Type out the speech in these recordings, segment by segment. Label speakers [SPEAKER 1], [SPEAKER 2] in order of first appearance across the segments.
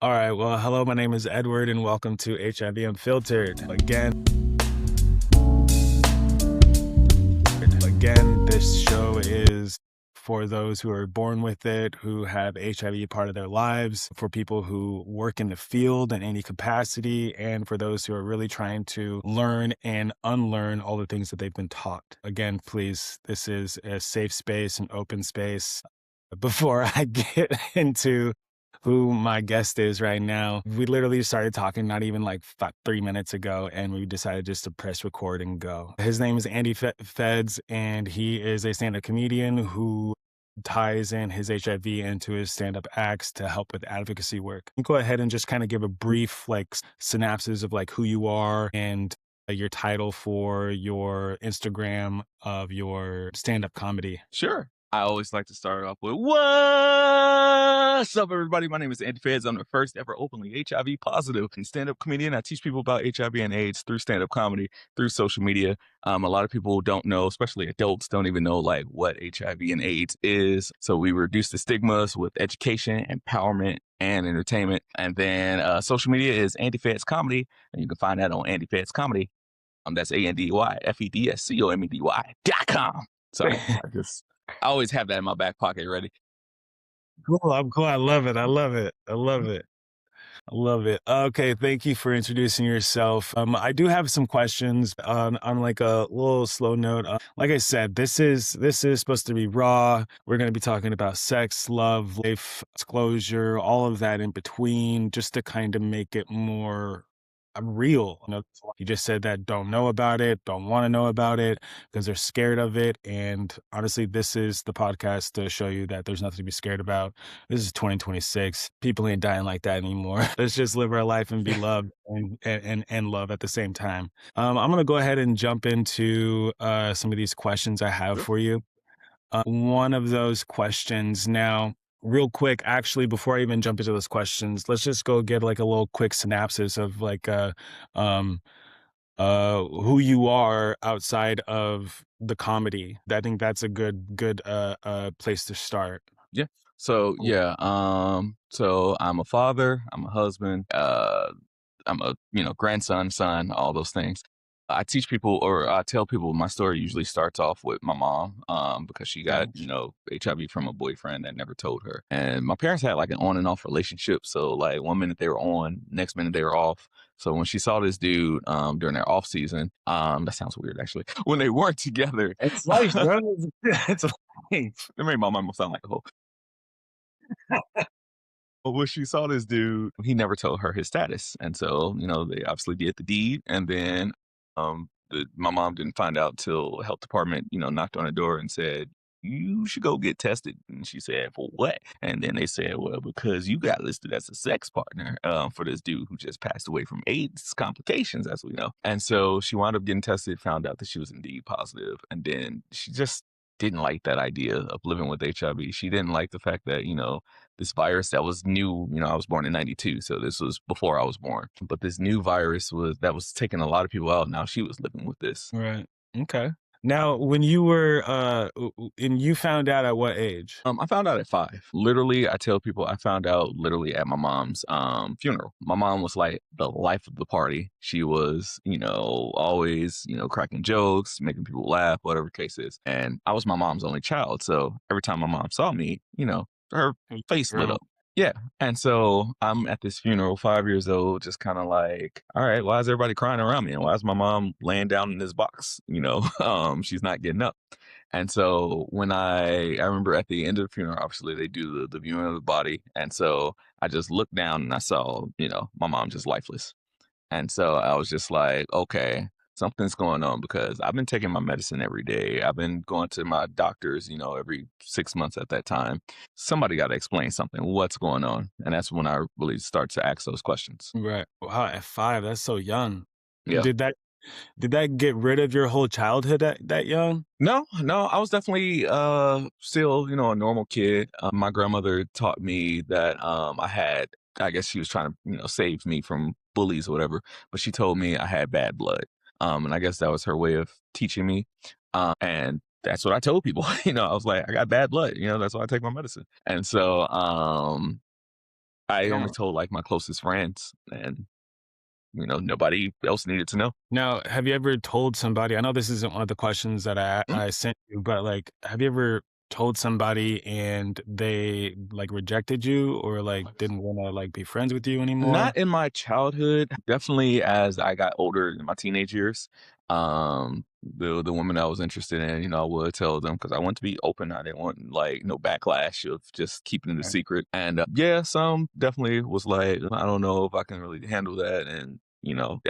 [SPEAKER 1] All right. Well, hello. My name is Edward, and welcome to HIV Unfiltered. Again, this show is for those who are born with it, who have HIV part of their lives, for people who work in the field in any capacity, and for those who are really trying to learn and unlearn all the things that they've been taught. Again, please, this is a safe space, an open space. Before I get into who my guest is right now, we literally started talking not even like 3 minutes ago, and we decided just to press record and go. His name is Andy Feds, and he is a stand-up comedian who ties in his HIV into his stand-up acts to help with advocacy work. Go ahead and just kind of give a brief synopsis of who you are and your title for your Instagram of your stand-up comedy.
[SPEAKER 2] Sure. I always like to start off with, what's up, everybody? My name is Andy Feds. I'm the first ever openly HIV positive stand-up comedian. I teach people about HIV and AIDS through stand-up comedy, through social media. A lot of people don't know, especially adults, don't even know what HIV and AIDS is. So we reduce the stigmas with education, empowerment, and entertainment. And then social media is Andy Feds Comedy, and you can find that on Andy Feds Comedy. That's ANDYFEDSCOMEDY.com. Sorry, I always have that in my back pocket ready.
[SPEAKER 1] Cool. I'm cool. I love it. Okay, thank you for introducing yourself. I do have some questions on like a little slow note. Like I said, this is supposed to be raw. We're going to be talking about sex, love, life, disclosure, all of that in between, just to kind of make it more real. You just said that don't know about it, don't want to know about it because they're scared of it. And honestly, this is the podcast to show you that there's nothing to be scared about. This is 2026. People ain't dying like that anymore. Let's just live our life and be loved and love at the same time. I'm going to go ahead and jump into some of these questions I have for you. One of those questions now, real quick, actually, before I even jump into those questions, let's just go get like a little quick synopsis of who you are outside of the comedy. I think that's a good place to start.
[SPEAKER 2] Yeah. So
[SPEAKER 1] Cool.
[SPEAKER 2] yeah. So I'm a father. I'm a husband. I'm a grandson, son, all those things. I teach people, or I tell people, my story usually starts off with my mom, because she got, HIV from a boyfriend that never told her. And my parents had like an on and off relationship. So like 1 minute they were on, next minute they were off. So when she saw this dude during their off season, that sounds weird actually. When they weren't together,
[SPEAKER 1] It's life, bro. It's life.
[SPEAKER 2] it made my mom sound like a hoe. But when she saw this dude, he never told her his status. And so, they obviously did the deed. And then my mom didn't find out till the health department, knocked on the door and said, you should go get tested. And she said, for what? And then they said, well, because you got listed as a sex partner for this dude who just passed away from AIDS complications, as we know. And so she wound up getting tested, found out that she was indeed positive. And then she just didn't like that idea of living with HIV. She didn't like the fact that, this virus that was new, I was born in 92. So this was before I was born. But this new virus was taking a lot of people out. Now she was living with this.
[SPEAKER 1] Right. Okay. Now, when you were, and you found out at what age?
[SPEAKER 2] I found out at 5. Literally, I tell people I found out literally at my mom's funeral. My mom was like the life of the party. She was, always, cracking jokes, making people laugh, whatever the case is. And I was my mom's only child. So every time my mom saw me, her face lit up. Yeah. And so I'm at this funeral, 5 years old, just kind of like, all right, why is everybody crying around me? And why is my mom laying down in this box? She's not getting up. And so when I remember at the end of the funeral, obviously they do the viewing of the body. And so I just looked down and I saw, my mom just lifeless. And so I was just like, okay, something's going on, because I've been taking my medicine every day. I've been going to my doctors, every 6 months at that time. Somebody got to explain something. What's going on? And that's when I really start to ask those questions.
[SPEAKER 1] Right. Wow, at 5, that's so young.
[SPEAKER 2] Yeah.
[SPEAKER 1] Did that get rid of your whole childhood that young?
[SPEAKER 2] No, I was definitely still, a normal kid. My grandmother taught me that I guess she was trying to, save me from bullies or whatever, but she told me I had bad blood. And I guess that was her way of teaching me. And that's what I told people. I was like, I got bad blood. That's why I take my medicine. And so I only
[SPEAKER 1] Damn.
[SPEAKER 2] told like my closest friends, and nobody else needed to know.
[SPEAKER 1] Now, have you ever told somebody, I know this isn't one of the questions that
[SPEAKER 2] Mm,
[SPEAKER 1] I sent you, but, like, have you ever told somebody and they, like, rejected you or, like, didn't wanna, like, be friends with you
[SPEAKER 2] Not
[SPEAKER 1] anymore?
[SPEAKER 2] in my childhood, definitely as I got older in my teenage years. The women I was interested in, I would tell them because I want to be open. I didn't want like no backlash of just keeping it a
[SPEAKER 1] Right.
[SPEAKER 2] secret. And yeah, some definitely was like, I don't know if I can really handle that. And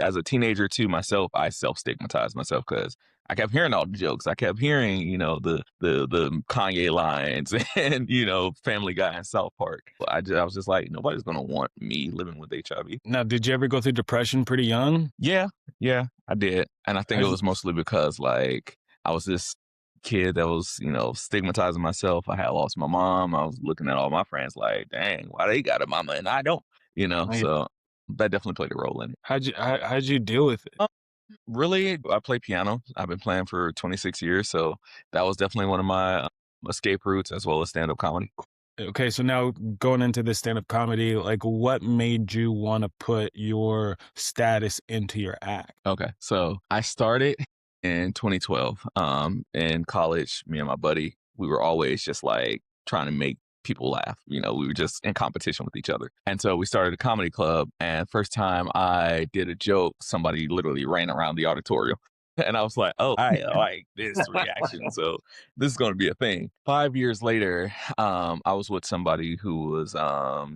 [SPEAKER 2] as a teenager too, myself, I self stigmatized myself because I kept hearing all the jokes. I kept hearing, the Kanye lines and Family Guy and South Park. I was just like, nobody's gonna want me living with HIV.
[SPEAKER 1] Now, did you ever go through depression pretty young?
[SPEAKER 2] Yeah, yeah, I did, and I think it
[SPEAKER 1] How'd you
[SPEAKER 2] was mostly because like I was this kid that was stigmatizing myself. I had lost my mom. I was looking at all my friends like, dang, why they got a mama and I don't?
[SPEAKER 1] oh, yeah.
[SPEAKER 2] So that definitely played a role in it.
[SPEAKER 1] How'd you deal with it?
[SPEAKER 2] Really, I play piano. I've been playing for 26 years, so that was definitely one of my escape routes as well as stand-up comedy.
[SPEAKER 1] Okay, so now going into this stand-up comedy, like, what made you wanna put your status into your act?
[SPEAKER 2] Okay, so I started in 2012. In college, me and my buddy, we were always just like trying to make people laugh. We were just in competition with each other, and so we started a comedy club. And first time I did a joke, somebody literally ran around the auditorium. And I was like, oh, I like this reaction. So this is going to be a thing. 5 years later, I was with somebody who was,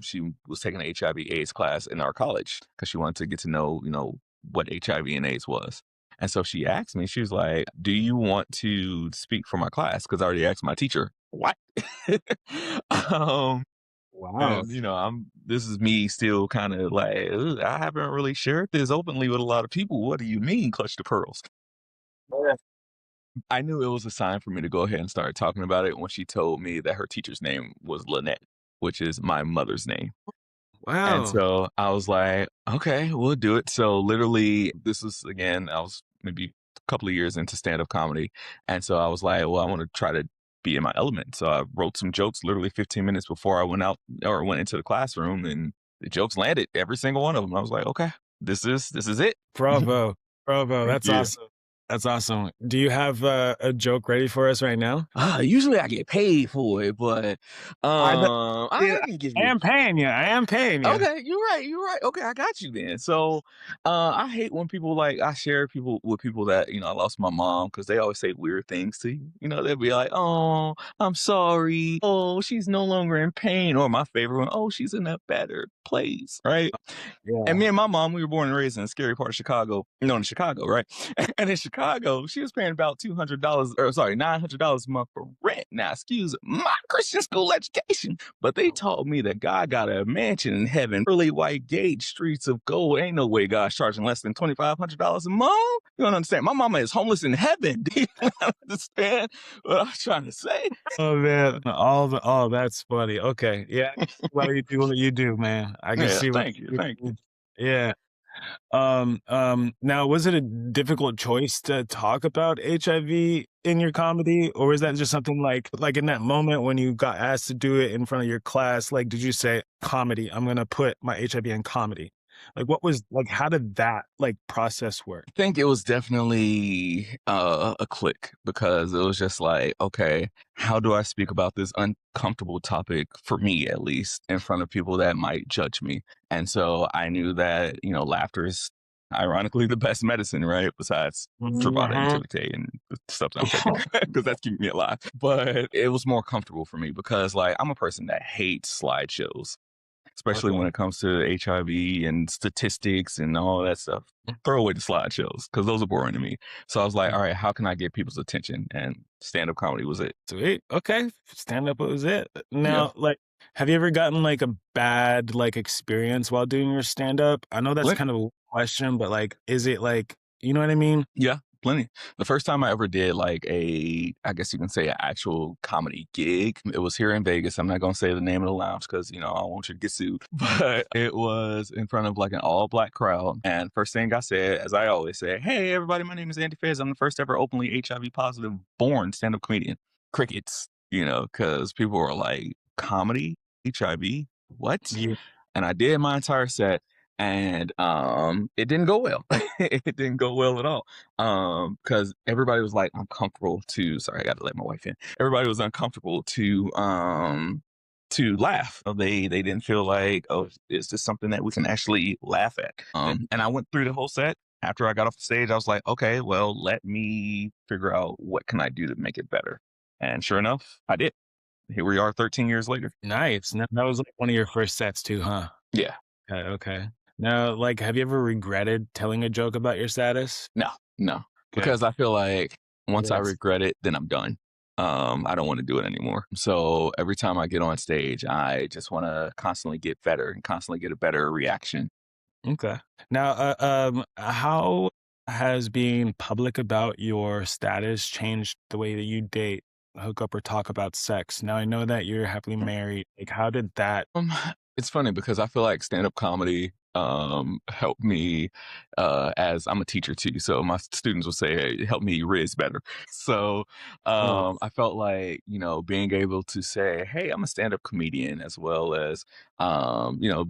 [SPEAKER 2] she was taking an HIV/AIDS class in our college because she wanted to get to know, what HIV and AIDS was. And so she asked me, she was like, do you want to speak for my class? Because I already asked my teacher. What? um,
[SPEAKER 1] Wow.
[SPEAKER 2] and this is me still kind of like, "Ugh, I haven't really shared this openly with a lot of people. What do you mean, clutch the pearls?" I knew it was a sign for me to go ahead and start talking about it when she told me that her teacher's name was Lynette, which is my mother's name. And
[SPEAKER 1] Wow.
[SPEAKER 2] so I was like, okay, we'll do it. So literally, this was again, I was maybe a couple of years into stand up comedy. And so I was like, well, I want to try to be in my element. So I wrote some jokes literally 15 minutes before I went out or went into the classroom, and the jokes landed, every single one of them. I was like, okay, this is it.
[SPEAKER 1] Bravo. Bravo,
[SPEAKER 2] Thank
[SPEAKER 1] that's
[SPEAKER 2] you.
[SPEAKER 1] awesome. That's awesome. Do you have a joke ready for us right now?
[SPEAKER 2] Usually I get paid for it, but
[SPEAKER 1] I know yeah,
[SPEAKER 2] I can give
[SPEAKER 1] I
[SPEAKER 2] you.
[SPEAKER 1] am paying you, I am paying you.
[SPEAKER 2] Okay, you're right. Okay, I got you then. So, I hate when people like I share people with people that I lost my mom because they always say weird things to you. They'll be like, "Oh, I'm sorry. Oh, she's no longer in pain." Or my favorite one, "Oh, she's in a better place." Right? And me
[SPEAKER 1] Yeah.
[SPEAKER 2] and my mom, we were born and raised in a scary part of Chicago. No, in Chicago, right? And in Chicago, she was paying about $200, or sorry, $900 a month for rent. Now, excuse my Christian school education, but they taught me that God got a mansion in heaven, really white gate, streets of gold. Ain't no way God's charging less than $2,500 a month. You don't understand. My mama is homeless in heaven. Do you understand what I'm trying to say?
[SPEAKER 1] Oh, man. Oh, that's funny. Okay. Yeah, I can see why you do what you do, man. I can
[SPEAKER 2] Yeah,
[SPEAKER 1] see why
[SPEAKER 2] thank you,
[SPEAKER 1] you
[SPEAKER 2] thank you.
[SPEAKER 1] do. Yeah. Now, was it a difficult choice to talk about HIV in your comedy, or is that just something like in that moment when you got asked to do it in front of your class, like, did you say, "Comedy, I'm gonna put my HIV in comedy"? Like, what was like, how did that, like, process work?
[SPEAKER 2] I think it was definitely a click because it was just like, okay, how do I speak about this uncomfortable topic for me at least in front of people that might judge me? And so I knew that laughter is ironically the best medicine, right? Besides Truvada and
[SPEAKER 1] Mhm.
[SPEAKER 2] Tilly and the stuff that I'm taking because that's keeping me alive. But it was more comfortable for me because like I'm a person that hates slideshows, especially when
[SPEAKER 1] Okay.
[SPEAKER 2] it comes to HIV and statistics and all that stuff. Throw away the slideshows because those are boring to me. So I was like, all right, how can I get people's attention? And stand up comedy was it.
[SPEAKER 1] Sweet. Okay. Stand up was it.
[SPEAKER 2] Yeah.
[SPEAKER 1] Now, like, have you ever gotten like a bad like experience while doing your stand up? I know that's
[SPEAKER 2] Plen-
[SPEAKER 1] kind of a question, but like, is it like, you know what I mean?
[SPEAKER 2] yeah, plenty. The first time I ever did like I guess you can say an actual comedy gig, it was here in Vegas. I'm not going to say the name of the lounge because, I don't want you to get sued. But it was in front of like an all black crowd. And first thing I said, as I always say, hey, everybody, my name is Andy Fez. I'm the first ever openly HIV positive born stand up comedian. Crickets, because people were like, comedy, HIV, what?
[SPEAKER 1] Yeah.
[SPEAKER 2] And I did my entire set, and it didn't go well. It didn't go well at all. Because everybody was like uncomfortable to sorry, I gotta let my wife in. Everybody was uncomfortable to laugh. They didn't feel like, oh, is this something that we can actually laugh at? And I went through the whole set. After I got off the stage, I was like, okay, well, let me figure out what can I do to make it better. And sure enough, I did. Here we are 13 years later.
[SPEAKER 1] Nice. Now, that was like one of your first sets too, huh?
[SPEAKER 2] Yeah.
[SPEAKER 1] Okay, okay. Now, like, have you ever regretted telling a joke about your status?
[SPEAKER 2] No, no.
[SPEAKER 1] Okay.
[SPEAKER 2] Because I feel like once I
[SPEAKER 1] Yes.
[SPEAKER 2] regret it, then I'm done. I don't want to do it anymore. So every time I get on stage, I just want to constantly get better and constantly get a better reaction.
[SPEAKER 1] Okay. Now, how has being public about your status changed the way that you date, hook up, or talk about sex? Now, I know that you're happily married. Like, how did that?
[SPEAKER 2] Um, it's funny because I feel like stand-up comedy helped me as I'm a teacher too. So my students will say, hey, help me riz better. So
[SPEAKER 1] Oh,
[SPEAKER 2] I felt like, being able to say, hey, I'm a stand-up comedian as well as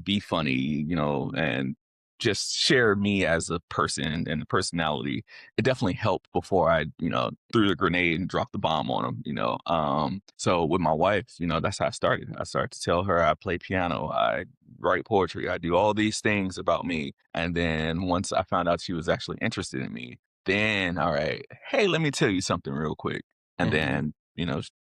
[SPEAKER 2] be funny, and just share me as a person and the personality. It definitely helped before I, threw the grenade and dropped the bomb on them, So with my wife, that's how I started. I started to tell her I play piano, I write poetry, I do all these things about me. And then once I found out she was actually interested in me, then, all right, hey, let me tell you something real quick. And
[SPEAKER 1] hmm.
[SPEAKER 2] then,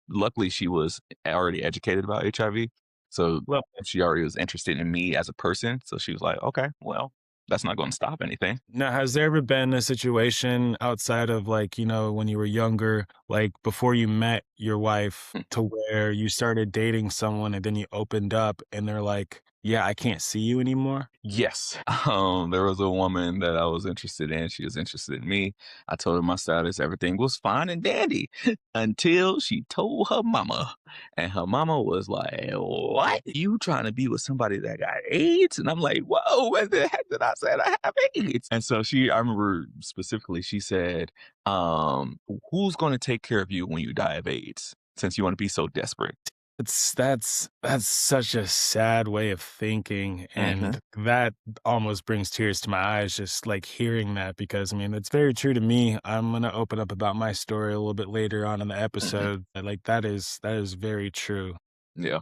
[SPEAKER 2] luckily she was already educated about HIV. So
[SPEAKER 1] Well,
[SPEAKER 2] she already was interested in me as a person. So she was like, okay, well, that's not going to stop anything.
[SPEAKER 1] now, has there ever been a situation outside of like, when you were younger, like before you met your wife, to where you started dating someone and then you opened up and they're like, yeah, I can't see you anymore?
[SPEAKER 2] Yes. There was a woman that I was interested in. She was interested in me. I told her my status. Everything was fine and dandy until she told her mama. And her mama was like, what? You trying to be with somebody that got AIDS? And I'm like, whoa, what the heck did I say I have AIDS? And so I remember specifically, she said, who's going to take care of you when you die of AIDS since you want to be so desperate?
[SPEAKER 1] That's such a sad way of thinking,
[SPEAKER 2] Hmm.
[SPEAKER 1] and that almost brings tears to my eyes just, like, hearing that because, I mean, it's very true to me. I'm gonna open up about my story a little bit later on in the
[SPEAKER 2] Hmm.
[SPEAKER 1] episode, but, like, that is very true.
[SPEAKER 2] Yeah.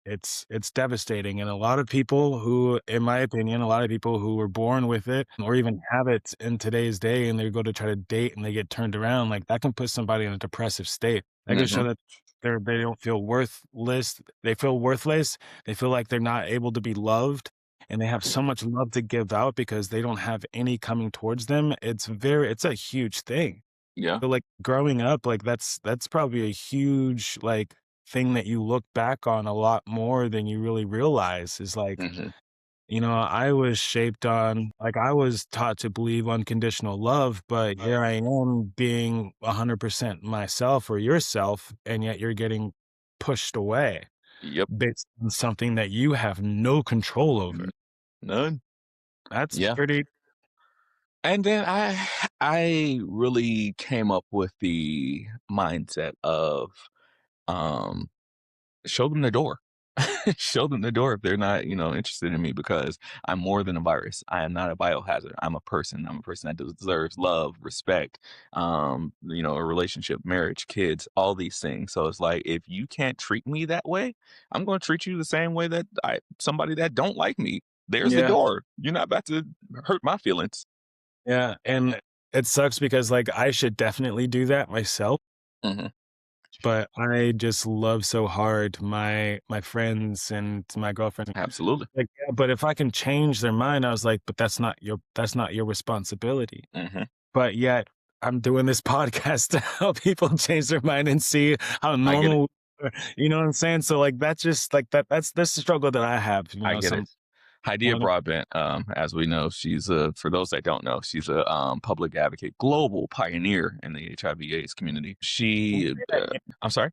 [SPEAKER 1] It's devastating, and a lot of people who, in my opinion, a lot of people who were born with it or even have it in today's day, and they go to try to date and they get turned around, like, that can put somebody in a depressive state. That could show
[SPEAKER 2] Hmm.
[SPEAKER 1] that they don't feel worthless, they feel worthless, they feel like they're not able to be loved, and they have so much love to give out because they don't have any coming towards them. It's a huge thing.
[SPEAKER 2] Yeah.
[SPEAKER 1] So, like, growing up, like, that's probably a huge, like, thing that you look back on a lot more than you really realize is, like,
[SPEAKER 2] Hmm.
[SPEAKER 1] I was shaped on like, I was taught to believe unconditional love, but here I am being 100% myself or yourself, and yet you're getting pushed away
[SPEAKER 2] Yep.
[SPEAKER 1] based on something that you have no control over.
[SPEAKER 2] N None.
[SPEAKER 1] That's
[SPEAKER 2] Yeah.
[SPEAKER 1] pretty.
[SPEAKER 2] And then I really came up with the mindset of, um, show them the door. Show them the door if they're not, interested in me because I'm more than a virus. I am not a biohazard. I'm a person. I'm a person that deserves love, respect, a relationship, marriage, kids, all these things. So it's like if you can't treat me that way, I'm going to treat you the same way that somebody that don't like me. There's the
[SPEAKER 1] Yeah,
[SPEAKER 2] door. You're not about to hurt my feelings.
[SPEAKER 1] yeah, and it sucks because, like, I should definitely do that myself.
[SPEAKER 2] Mhm.
[SPEAKER 1] But I just love so hard my friends and my girlfriend.
[SPEAKER 2] Absolutely.
[SPEAKER 1] Like, yeah, but if I can change their mind, I was like, "But that's not your responsibility."
[SPEAKER 2] Mhm.
[SPEAKER 1] But yet, I'm doing this podcast to help people change their mind and see how
[SPEAKER 2] I get it.
[SPEAKER 1] normal you know what I'm saying? So, like, that's just like that's the struggle that I have,
[SPEAKER 2] I get it. Idea
[SPEAKER 1] wanna
[SPEAKER 2] Broadbent, as we know, she's for those that don't know, she's a public advocate, global pioneer in the HIV/AIDS community.
[SPEAKER 1] Can you
[SPEAKER 2] She, I'm sorry,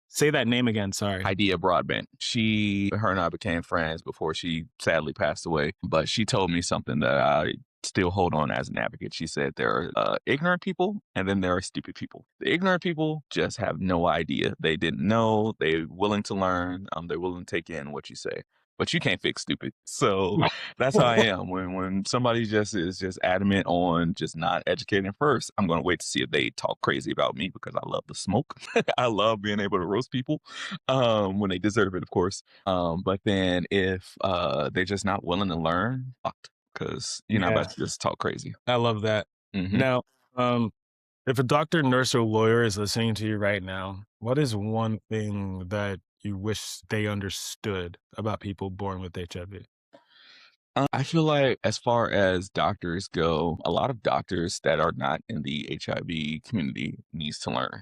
[SPEAKER 1] say that name again? Sorry.
[SPEAKER 2] Idea Broadbent. Her and I became friends before she sadly passed away. But she told me something that I still hold on as an advocate. She said there are ignorant people and then there are stupid people. The ignorant people just have no idea. They didn't know. They're willing to learn. They're willing to take in what you say. but you can't fix stupid. So that's how I am. When somebody just is just adamant on just not educating first, I'm gonna wait to see if they talk crazy about me because I love the smoke. I love being able to roast people when they deserve it, of course. But then if they're just not willing to learn, fucked, because you're not
[SPEAKER 1] Yeah,
[SPEAKER 2] about to just talk crazy.
[SPEAKER 1] I love that.
[SPEAKER 2] Hmm.
[SPEAKER 1] Now, if a doctor, nurse, or lawyer is listening to you right now, what is one thing that you wish they understood about people born with HIV?
[SPEAKER 2] I feel like as far as doctors go, a lot of doctors that are not in the HIV community needs to learn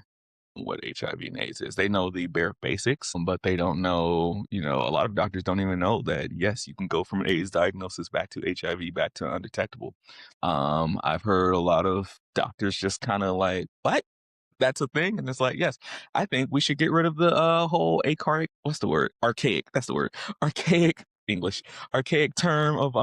[SPEAKER 2] what HIV and AIDS is. They know the bare basics, but they don't know, a lot of doctors don't even know that yes, you can go from an AIDS diagnosis back to HIV, back to undetectable. I've heard a lot of doctors just kind of like, what? That's a thing? And it's like, yes, I think we should get rid of the whole archaic, what's the word? Archaic, that's the word. Archaic English, archaic term of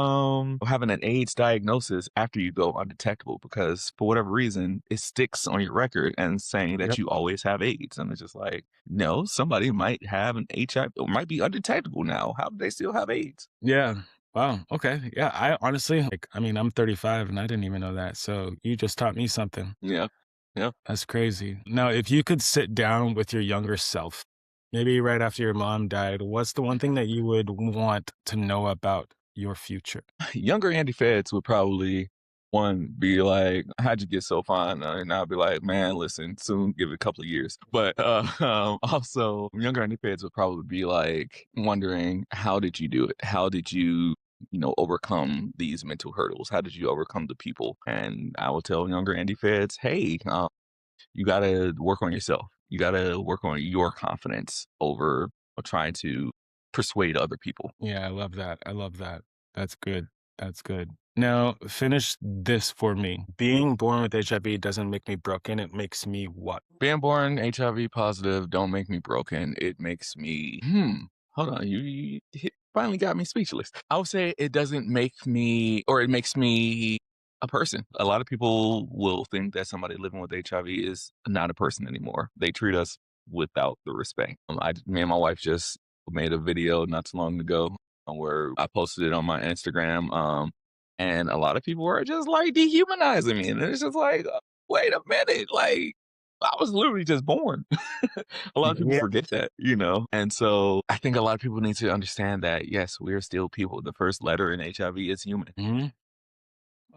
[SPEAKER 2] having an AIDS diagnosis after you go undetectable because for whatever reason it sticks on your record and saying that
[SPEAKER 1] Yep.
[SPEAKER 2] you always have AIDS. And it's just like, no, somebody might have an HIV or might be undetectable now. How do they still have AIDS?
[SPEAKER 1] Yeah. Wow. Okay. Yeah. I honestly, I mean, I'm 35 and I didn't even know that. So you just taught me something.
[SPEAKER 2] Yeah. Yeah.
[SPEAKER 1] That's crazy. Now, if you could sit down with your younger self, maybe right after your mom died, what's the one thing that you would want to know about your future?
[SPEAKER 2] Younger Andy Feds would probably one be like, "How'd you get so fine?" And I'll be like, "Man, listen, soon, give it a couple of years." But also, younger Andy Feds would probably be like wondering, "How did you do it? How did you?" Overcome these mental hurdles? How did you overcome the people? And I will tell younger Andy Feds, hey, you got to work on yourself. You got to work on your confidence over trying to persuade other people.
[SPEAKER 1] Yeah, I love that. I love that. That's good. That's good. Now, finish this for me. Being born with HIV doesn't make me broken. It makes me what?
[SPEAKER 2] Being born HIV positive don't make me broken. It makes me hold on, finally got me speechless. I would say it doesn't make me, or it makes me a person. A lot of people will think that somebody living with HIV is not a person anymore. They treat us without the respect. Me and my wife just made a video not too long ago where I posted it on my Instagram. And a lot of people were just like dehumanizing me. And it's just like, wait a minute, like I was literally just born. A lot of people
[SPEAKER 1] Yeah.
[SPEAKER 2] forget that, And so I think a lot of people need to understand that yes, we're still people. The first letter in HIV is human.
[SPEAKER 1] Mhm.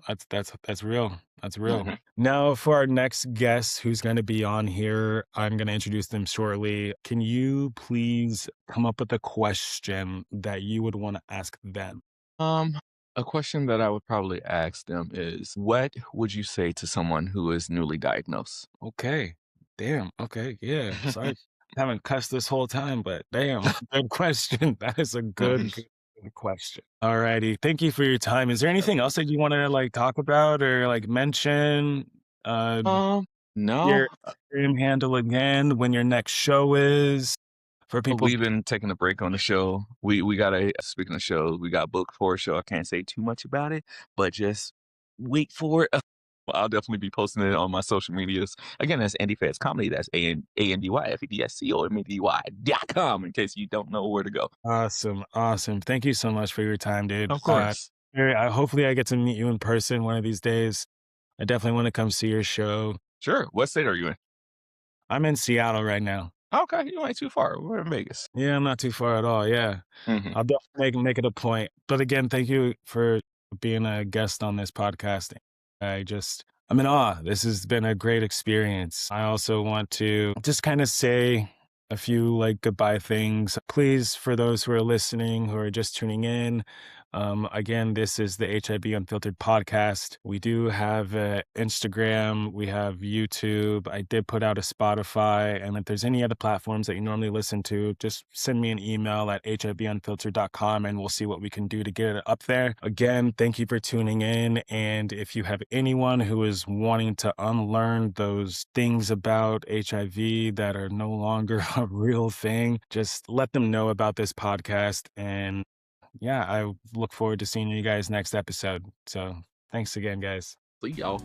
[SPEAKER 1] That's real. That's real.
[SPEAKER 2] Mhm.
[SPEAKER 1] Now, for our next guest who's going to be on here, I'm going to introduce them shortly. Can you please come up with a question that you would want to ask them?
[SPEAKER 2] Um, a question that I would probably ask them is, what would you say to someone who is newly diagnosed?
[SPEAKER 1] Okay. Damn. Okay. Yeah. Sorry. Haven't cussed this whole time, but damn. Good question. That is a good question. All righty. Thank you for your time. Is there anything else that you want to like talk about or like mention? Uh,
[SPEAKER 2] no,
[SPEAKER 1] your Instagram handle again, when your next show is for people.
[SPEAKER 2] we've been taking a break on the show. We got a speaking of shows, we got booked for a show. I can't say too much about it, but just wait for it. Well, I'll definitely be posting it on my social medias. Again, that's Andy Feds Comedy. That's ANDYFEDSCOMEDY.com in case you don't know where to go.
[SPEAKER 1] Awesome. Awesome. Thank you so much for your time, dude.
[SPEAKER 2] Of course.
[SPEAKER 1] Hopefully I get to meet you in person one of these days. I definitely want to come see your show.
[SPEAKER 2] Sure. What state are you in?
[SPEAKER 1] I'm in Seattle right now.
[SPEAKER 2] Okay, you ain't too far. We're in Vegas.
[SPEAKER 1] Yeah, I'm not too far at all. Yeah.
[SPEAKER 2] Mhm.
[SPEAKER 1] I'll definitely make it a point. But again, thank you for being a guest on this podcast. I'm in awe. This has been a great experience. I also want to just kind of say a few like goodbye things. Please, for those who are listening, who are just tuning in, again, this is the HIB Unfiltered podcast. We do have Instagram, we have YouTube. I did put out a Spotify. And if there's any other platforms that you normally listen to, just send me an email at hibunfiltered.com and we'll see what we can do to get it up there. Again, thank you for tuning in. And if you have anyone who is wanting to unlearn those things about HIV that are no longer a real thing, just let them know about this podcast. And yeah, I look forward to seeing you guys next episode. So thanks again, guys.
[SPEAKER 2] See y'all.